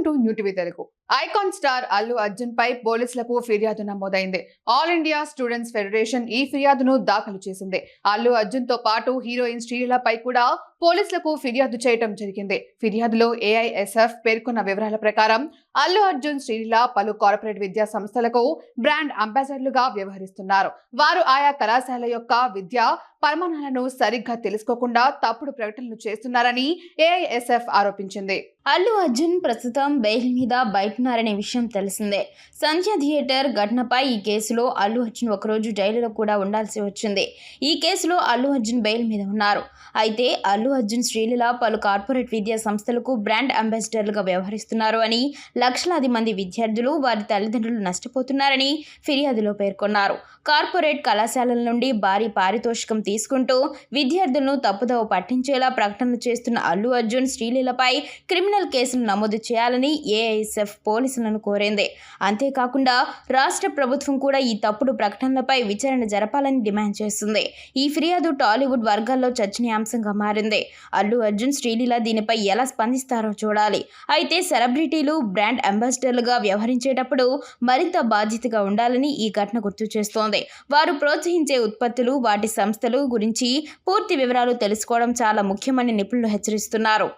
To new TV Telugu. Icon star Allu Arjun పై పోలీసులకు ఫిర్యాదు నమోదైంది. ఆల్ ఇండియా స్టూడెంట్స్ ఫెడరేషన్ ఈ ఫిర్యాదును దాఖలు చేసింది. అల్లు అర్జున్ తో పాటు హీరోయిన్ శ్రీలీలపై కూడా పోలీసులకు ఫిర్యాదు చేయడం జరిగింది. ఫిర్యాదులో ఏఐఎస్ఎఫ్ పేర్కొన్న వివరాల ప్రకారం అల్లు అర్జున్, శ్రీలీల పలు కార్పొరేట్ విద్యా సంస్థలకు బ్రాండ్ అంబాసిడర్లుగా వ్యవహరిస్తున్నారు. వారు ఆయా కళాశాల యొక్క విద్యా పరిమాణాలను సరిగ్గా తెలుసుకోకుండా తప్పుడు ప్రకటనలు చేస్తున్నారని ఏఐఎస్ఎఫ్ ఆరోపించింది. అల్లు అర్జున్ ప్రస్తుతం బెయిల్ మీద బయటున్నారనే విషయం తెలిసిందే. సంధ్య థియేటర్ ఘటనపై ఈ కేసులో అల్లు అర్జున్ ఒకరోజు జైలులో కూడా ఉండాల్సి వచ్చింది. ఈ కేసులో అల్లు అర్జున్ బెయిల్ మీద ఉన్నారు. అయితే అల్లు అర్జున్, శ్రీలీల పలు కార్పొరేట్ విద్యా సంస్థలకు బ్రాండ్ అంబాసిడర్లుగా వ్యవహరిస్తున్నారు అని, లక్షలాది మంది విద్యార్థులు, వారి తల్లిదండ్రులు నష్టపోతున్నారని ఫిర్యాదులో పేర్కొన్నారు. కార్పొరేట్ కళాశాలల నుండి భారీ పారితోషికం తీసుకుంటూ విద్యార్థులను తప్పుదోవ పట్టించేలా ప్రకటనలు చేస్తున్న అల్లు అర్జున్, శ్రీలీలపై క్రిమినల్ కేసులు నమోదు చేయాలని ఏఐఎస్ఎఫ్ పోలీసులను కోరింది. అంతేకాకుండా రాష్ట్ర ప్రభుత్వం కూడా ఈ తప్పుడు ప్రకటనలపై విచారణ జరపాలని డిమాండ్ చేస్తుంది. ఈ ఫిర్యాదు టాలీవుడ్ వర్గాల్లో చర్చనీయాంశంగా మారింది. అల్లు అర్జున్, శ్రీలీల దీనిపై ఎలా స్పందిస్తారో చూడాలి. అయితే సెలబ్రిటీలు బ్రాండ్ అంబాసిడర్లుగా వ్యవహరించేటప్పుడు మరింత బాధ్యతగా ఉండాలని ఈ ఘటన గుర్తు చేస్తోంది. వారు ప్రోత్సహించే ఉత్పత్తులు, వాటి సంస్థలు గురించి పూర్తి వివరాలు తెలుసుకోవడం చాలా ముఖ్యమని నిపుణులు హెచ్చరిస్తున్నారు.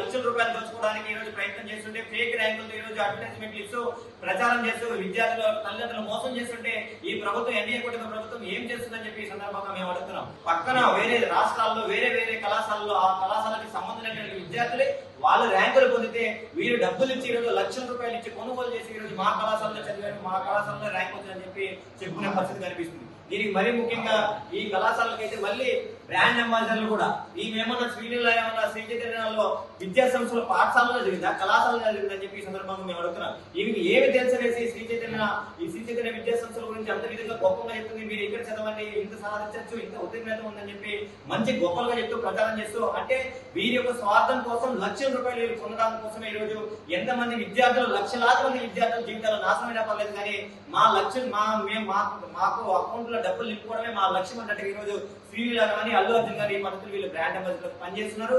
లక్షల రూపాయలు దోచుకోవడానికి ఈ రోజు ప్రయత్నం చేస్తుంటే, ఫేక్ ర్యాంకులతో ఈ రోజు అడ్వర్టైజ్మెంట్లు ఇస్తూ ప్రచారం చేస్తూ విద్యార్థుల తల్లిదండ్రులు మోసం చేస్తుంటే ఈ ప్రభుత్వం, ఎన్డీఏ కూటమి ప్రభుత్వం ఏం చేస్తుందని చెప్పి ఈ సందర్భంగా మేము అడుగుతున్నాం. పక్కన వేరే రాష్ట్రాల్లో వేరే కళాశాలలో ఆ కళాశాలకి సంబంధం లేని విద్యార్థులే వాళ్ళు ర్యాంకులు పొందితే వీరు డబ్బులు ఇచ్చి ఈరోజు లక్షల రూపాయలు ఇచ్చి కొనుగోలు చేసి ఈరోజు మా కళాశాలలో చదివారు, మా కళాశాలలో ర్యాంక్ వచ్చిందని చెప్పి చెప్పుకునే పరిస్థితి కనిపిస్తుంది. దీనికి మరీ ముఖ్యంగా ఈ కళాశాలకి అయితే మళ్ళీ బ్రాండ్ అంబాసిడర్లు కూడా ఏమన్నా శ్రీలీల ఏమన్నా శ్రీ చైతన్యాల్లో విద్యా సంస్థల పాఠశాలలో జరిగిందా, కళాశాలలో జరిగిందని చెప్పి ఈ సందర్భంగా మేము అడుగుతున్నాం. ఇవి ఏమి తెలుసనేసి శ్రీ చైతన్య విద్యా సంస్థల గురించి అంత విధంగా గొప్పగా చెప్తుంది. మీరు ఇక్కడ చదవండి, ఇంత సాధించవచ్చు, ఇంత ఉత్తీర్ణత ఉందని చెప్పి మంచి గొప్పగా చెప్తూ ప్రచారం చేస్తూ, అంటే వీరి యొక్క స్వార్థం కోసం లక్షల రూపాయలు పొందడానికి కోసమే ఈ రోజు ఎంతమంది విద్యార్థులు, లక్షలాది మంది విద్యార్థుల జీవితాలు నాశనమైనా పర్లేదు, కానీ మా లక్ష్యం మాకు అకౌంట్ లో డబ్బులు నింపుకోవడమే మా లక్ష్యం అన్నట్టు ఈ రోజు శ్రీలీల కానీ అల్లు అర్జున్ గారు ఈ పద్ధతులు వీళ్ళు బ్రాండ్ అంబాసిడర్ పనిచేస్తున్నారు.